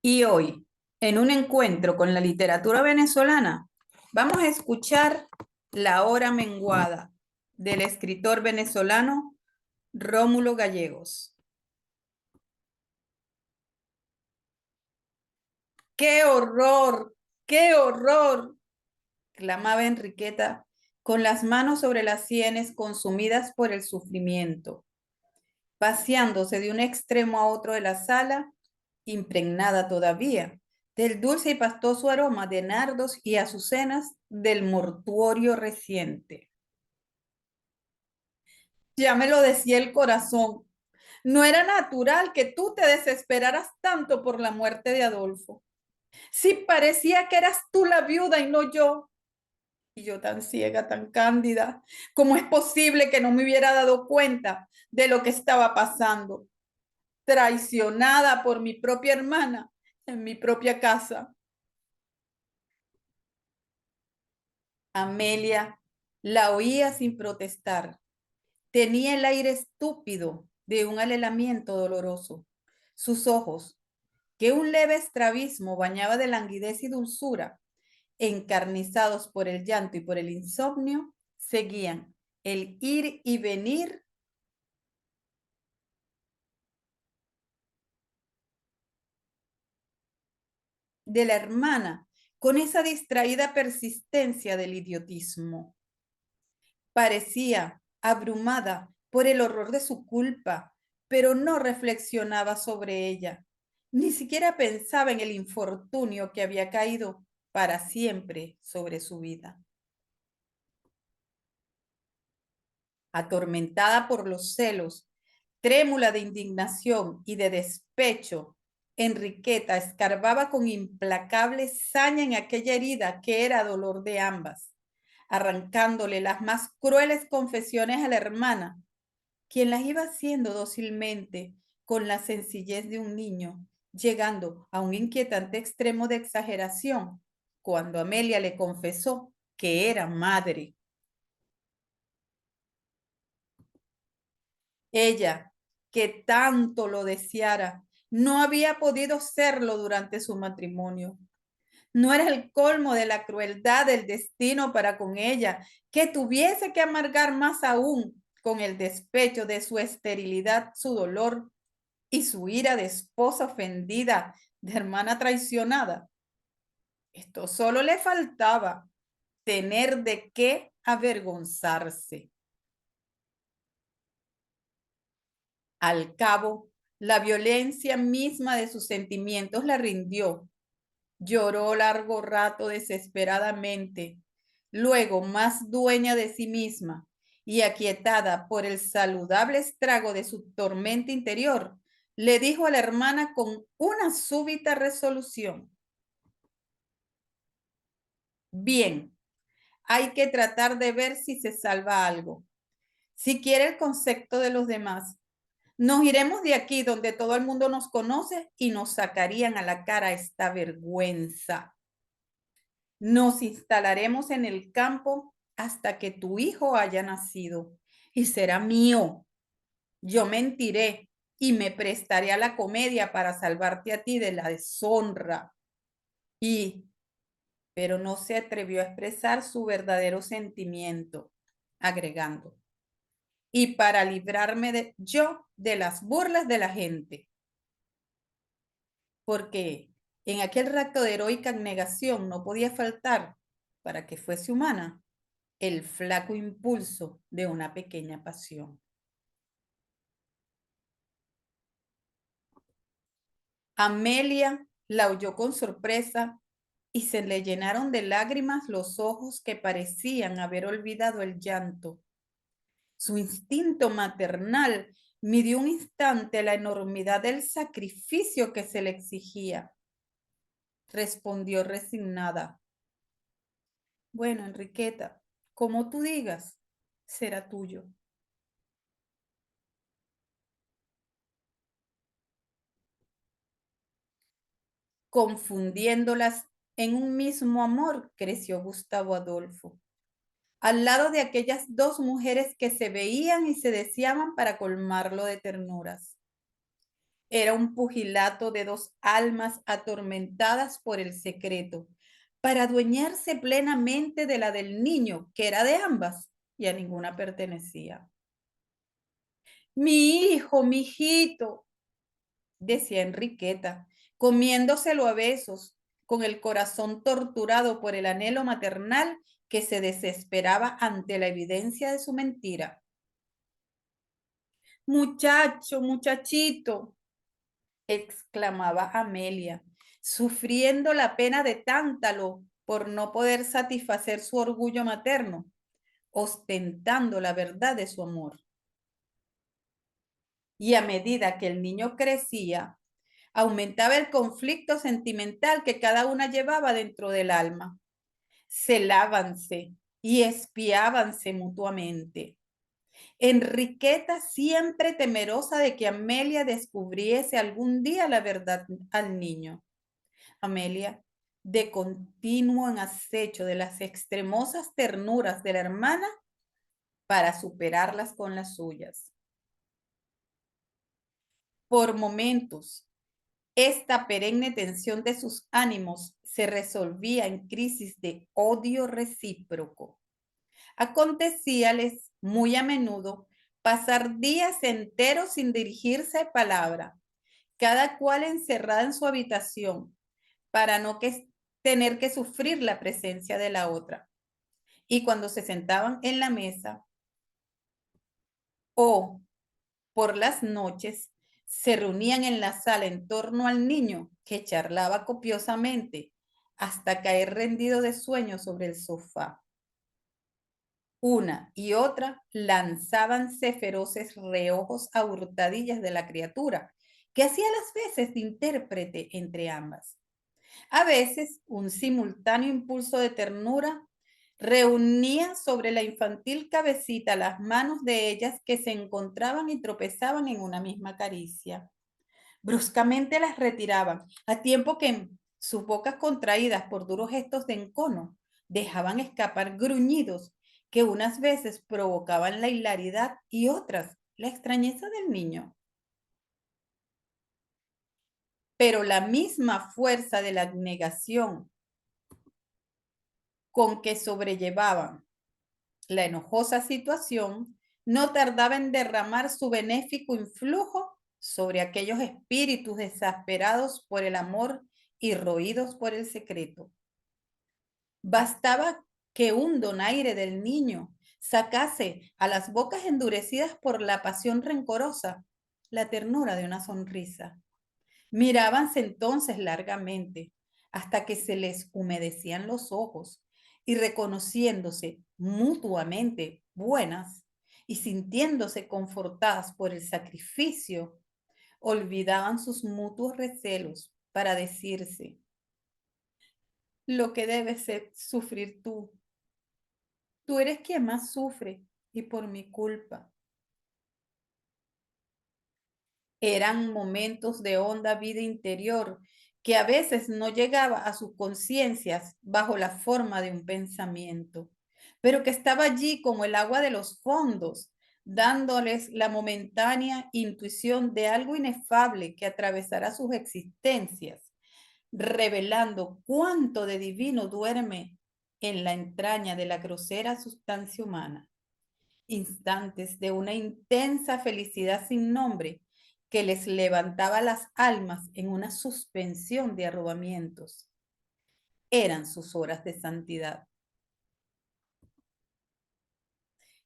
Y hoy, en un encuentro con la literatura venezolana, vamos a escuchar La hora menguada del escritor venezolano Rómulo Gallegos. ¡Qué horror! ¡Qué horror! Clamaba Enriqueta con las manos sobre las sienes consumidas por el sufrimiento, paseándose de un extremo a otro de la sala, impregnada todavía del dulce y pastoso aroma de nardos y azucenas del mortuorio reciente. Ya me lo decía el corazón. No era natural que tú te desesperaras tanto por la muerte de Adolfo. Sí, parecía que eras tú la viuda y no yo. Y yo tan ciega, tan cándida. ¿Cómo es posible que no me hubiera dado cuenta de lo que estaba pasando? Traicionada por mi propia hermana en mi propia casa. Amelia la oía sin protestar. Tenía el aire estúpido de un alelamiento doloroso. Sus ojos, que un leve estrabismo bañaba de languidez y dulzura, encarnizados por el llanto y por el insomnio, seguían el ir y venir de la hermana con esa distraída persistencia del idiotismo. Parecía abrumada por el horror de su culpa, pero no reflexionaba sobre ella. Ni siquiera pensaba en el infortunio que había caído para siempre sobre su vida. Atormentada por los celos, trémula de indignación y de despecho, Enriqueta escarbaba con implacable saña en aquella herida que era dolor de ambas, arrancándole las más crueles confesiones a la hermana, quien las iba haciendo dócilmente con la sencillez de un niño, llegando a un inquietante extremo de exageración cuando Amelia le confesó que era madre. Ella, que tanto lo deseara, no había podido serlo durante su matrimonio. No era el colmo de la crueldad del destino para con ella, que tuviese que amargar más aún con el despecho de su esterilidad, su dolor y su ira de esposa ofendida, de hermana traicionada. Esto solo le faltaba, tener de qué avergonzarse. Al cabo, la violencia misma de sus sentimientos la rindió. Lloró largo rato desesperadamente. Luego, más dueña de sí misma y aquietada por el saludable estrago de su tormenta interior, le dijo a la hermana con una súbita resolución: bien, hay que tratar de ver si se salva algo. Si quiere el concepto de los demás, nos iremos de aquí donde todo el mundo nos conoce y nos sacarían a la cara esta vergüenza. Nos instalaremos en el campo hasta que tu hijo haya nacido y será mío. Yo mentiré y me prestaré a la comedia para salvarte a ti de la deshonra. Pero no se atrevió a expresar su verdadero sentimiento, agregando: y para librarme yo de las burlas de la gente. Porque en aquel rato de heroica abnegación no podía faltar, para que fuese humana, el flaco impulso de una pequeña pasión. Amelia la oyó con sorpresa y se le llenaron de lágrimas los ojos que parecían haber olvidado el llanto. Su instinto maternal midió un instante la enormidad del sacrificio que se le exigía. Respondió resignada: bueno, Enriqueta, como tú digas, será tuyo. Confundiéndolas en un mismo amor, creció Gustavo Adolfo, al lado de aquellas dos mujeres que se veían y se deseaban para colmarlo de ternuras. Era un pugilato de dos almas atormentadas por el secreto, para adueñarse plenamente de la del niño, que era de ambas, y a ninguna pertenecía. Mi hijito, decía Enriqueta, comiéndoselo a besos, con el corazón torturado por el anhelo maternal que se desesperaba ante la evidencia de su mentira. Muchacho, muchachito, exclamaba Amelia, sufriendo la pena de Tántalo por no poder satisfacer su orgullo materno, ostentando la verdad de su amor. Y a medida que el niño crecía, aumentaba el conflicto sentimental que cada una llevaba dentro del alma. Celábanse y espiábanse mutuamente. Enriqueta, siempre temerosa de que Amelia descubriese algún día la verdad al niño. Amelia, de continuo en acecho de las extremosas ternuras de la hermana para superarlas con las suyas. Por momentos, esta perenne tensión de sus ánimos se resolvía en crisis de odio recíproco. Acontecíales muy a menudo pasar días enteros sin dirigirse palabra, cada cual encerrada en su habitación, para no tener que sufrir la presencia de la otra. Y cuando se sentaban en la mesa o por las noches, se reunían en la sala en torno al niño, que charlaba copiosamente hasta caer rendido de sueño sobre el sofá. Una y otra lanzábanse feroces reojos a hurtadillas de la criatura, que hacía las veces de intérprete entre ambas. A veces, un simultáneo impulso de ternura reunía sobre la infantil cabecita las manos de ellas, que se encontraban y tropezaban en una misma caricia. Bruscamente las retiraban, a tiempo que sus bocas contraídas por duros gestos de encono dejaban escapar gruñidos que unas veces provocaban la hilaridad y otras la extrañeza del niño. Pero la misma fuerza de la negación con que sobrellevaban la enojosa situación no tardaba en derramar su benéfico influjo sobre aquellos espíritus desesperados por el amor y roídos por el secreto. Bastaba que un donaire del niño sacase a las bocas endurecidas por la pasión rencorosa la ternura de una sonrisa. Mirábanse entonces largamente hasta que se les humedecían los ojos y, reconociéndose mutuamente buenas y sintiéndose confortadas por el sacrificio, olvidaban sus mutuos recelos para decirse: lo que debes sufrir tú. Tú eres quien más sufre y por mi culpa. Eran momentos de honda vida interior que a veces no llegaba a sus conciencias bajo la forma de un pensamiento, pero que estaba allí como el agua de los fondos, dándoles la momentánea intuición de algo inefable que atravesará sus existencias, revelando cuánto de divino duerme en la entraña de la grosera sustancia humana. Instantes de una intensa felicidad sin nombre que les levantaba las almas en una suspensión de arrobamientos. Eran sus horas de santidad.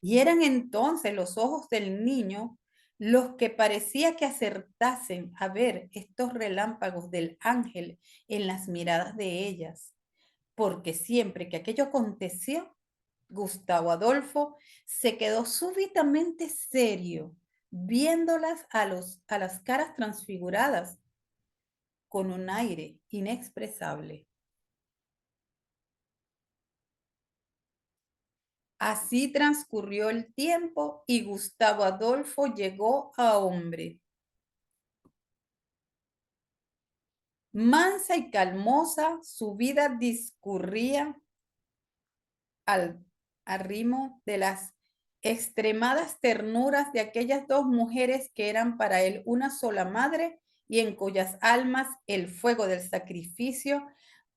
Y eran entonces los ojos del niño los que parecía que acertasen a ver estos relámpagos del ángel en las miradas de ellas, porque siempre que aquello aconteció, Gustavo Adolfo se quedó súbitamente serio, viéndolas a las caras transfiguradas con un aire inexpresable. Así transcurrió el tiempo y Gustavo Adolfo llegó a hombre. Mansa y calmosa, su vida discurría al ritmo de las extremadas ternuras de aquellas dos mujeres que eran para él una sola madre y en cuyas almas el fuego del sacrificio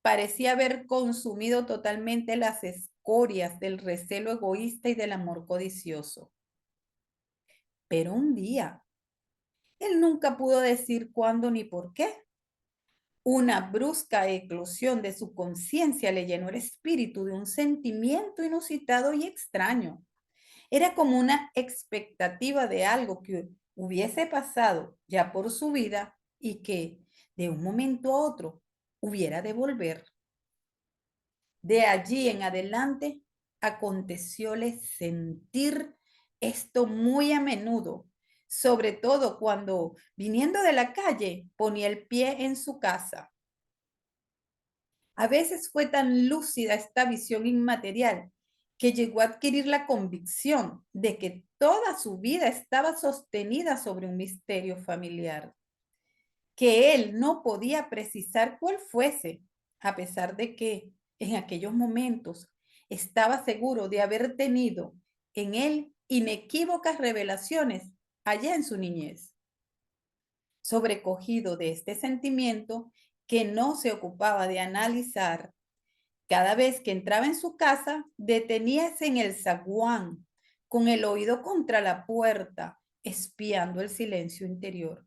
parecía haber consumido totalmente las escorias del recelo egoísta y del amor codicioso. Pero un día, él nunca pudo decir cuándo ni por qué. Una brusca eclosión de su conciencia le llenó el espíritu de un sentimiento inusitado y extraño. Era como una expectativa de algo que hubiese pasado ya por su vida y que de un momento a otro hubiera de volver. De allí en adelante acontecióle sentir esto muy a menudo, sobre todo cuando, viniendo de la calle, ponía el pie en su casa. A veces fue tan lúcida esta visión inmaterial que llegó a adquirir la convicción de que toda su vida estaba sostenida sobre un misterio familiar, que él no podía precisar cuál fuese, a pesar de que en aquellos momentos estaba seguro de haber tenido en él inequívocas revelaciones allá en su niñez. Sobrecogido de este sentimiento que no se ocupaba de analizar, cada vez que entraba en su casa, deteníase en el zaguán, con el oído contra la puerta, espiando el silencio interior,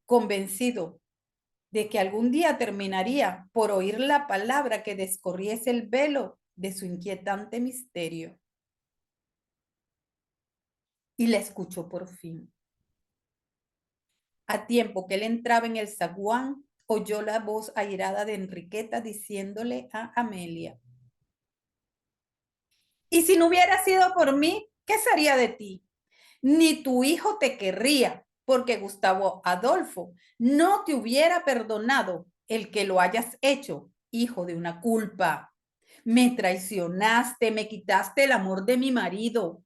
convencido de que algún día terminaría por oír la palabra que descorriese el velo de su inquietante misterio. Y la escuchó por fin. A tiempo que él entraba en el zaguán, oyó la voz airada de Enriqueta diciéndole a Amelia: "Y si no hubiera sido por mí, ¿qué sería de ti? Ni tu hijo te querría, porque Gustavo Adolfo no te hubiera perdonado el que lo hayas hecho, hijo de una culpa. Me traicionaste, me quitaste el amor de mi marido.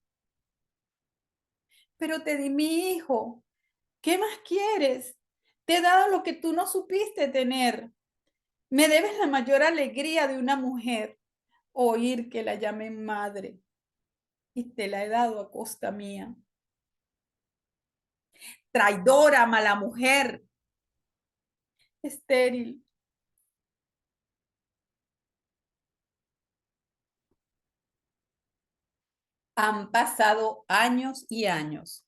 Pero te di mi hijo. ¿Qué más quieres? Te he dado lo que tú no supiste tener. Me debes la mayor alegría de una mujer, oír que la llamen madre, y te la he dado a costa mía. Traidora, mala mujer, estéril". Han pasado años y años.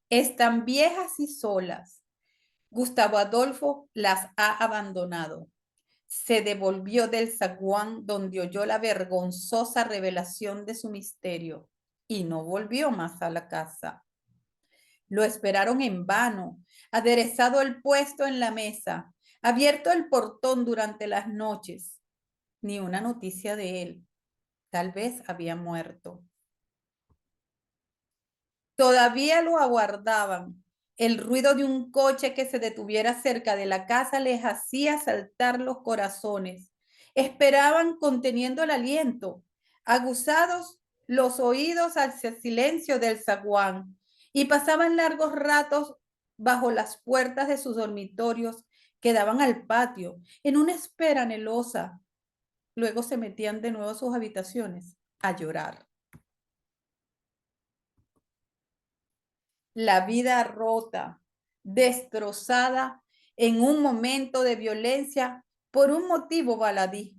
Están viejas y solas. Gustavo Adolfo las ha abandonado. Se devolvió del zaguán donde oyó la vergonzosa revelación de su misterio y no volvió más a la casa. Lo esperaron en vano, aderezado el puesto en la mesa, abierto el portón durante las noches. Ni una noticia de él. Tal vez había muerto. Todavía lo aguardaban. El ruido de un coche que se detuviera cerca de la casa les hacía saltar los corazones. Esperaban conteniendo el aliento, aguzados los oídos hacia el silencio del zaguán, y pasaban largos ratos bajo las puertas de sus dormitorios que daban al patio, en una espera anhelosa. Luego se metían de nuevo a sus habitaciones a llorar. La vida rota, destrozada en un momento de violencia por un motivo baladí.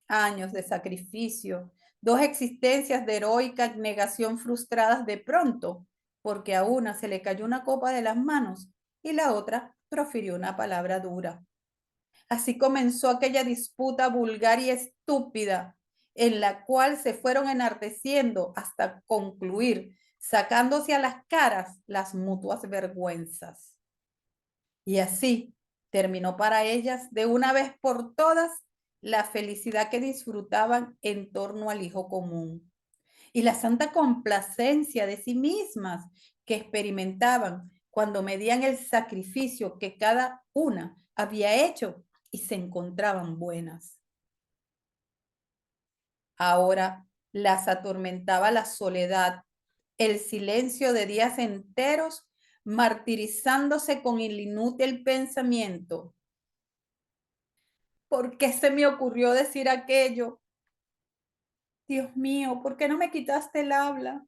Años de sacrificio, dos existencias de heroica negación frustradas de pronto, porque a una se le cayó una copa de las manos y la otra profirió una palabra dura. Así comenzó aquella disputa vulgar y estúpida, en la cual se fueron enardeciendo hasta concluir, sacándose a las caras las mutuas vergüenzas. Y así terminó para ellas de una vez por todas la felicidad que disfrutaban en torno al hijo común y la santa complacencia de sí mismas que experimentaban cuando medían el sacrificio que cada una había hecho y se encontraban buenas. Ahora las atormentaba la soledad, el silencio de días enteros, martirizándose con el inútil pensamiento. ¿Por qué se me ocurrió decir aquello? Dios mío, ¿por qué no me quitaste el habla?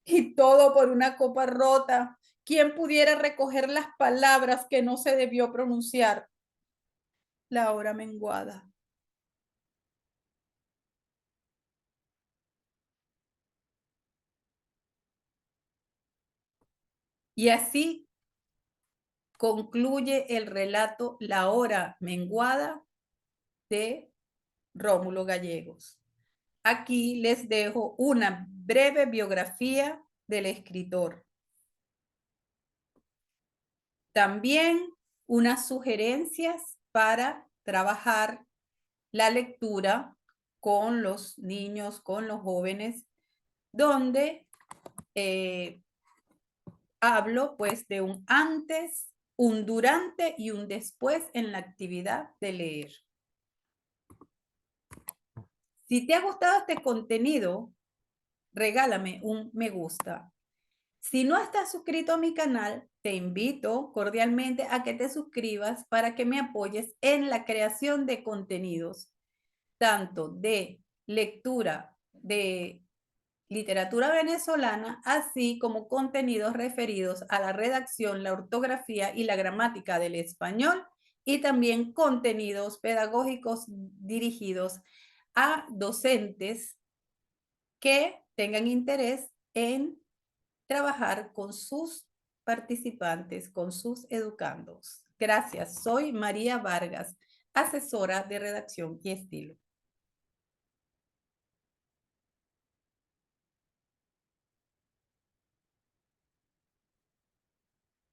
Y todo por una copa rota ¿Quién pudiera recoger las palabras que no se debió pronunciar? La hora menguada. Y así concluye el relato La hora menguada de Rómulo Gallegos. Aquí les dejo una breve biografía del escritor. También unas sugerencias para trabajar la lectura con los niños, con los jóvenes, donde hablo pues de un antes, un durante y un después en la actividad de leer. Si te ha gustado este contenido, regálame un me gusta. Si no estás suscrito a mi canal, te invito cordialmente a que te suscribas para que me apoyes en la creación de contenidos, tanto de lectura de literatura venezolana, así como contenidos referidos a la redacción, la ortografía y la gramática del español, y también contenidos pedagógicos dirigidos a docentes que tengan interés en trabajar con sus participantes, con sus educandos. Gracias. Soy María Vargas, asesora de redacción y estilo.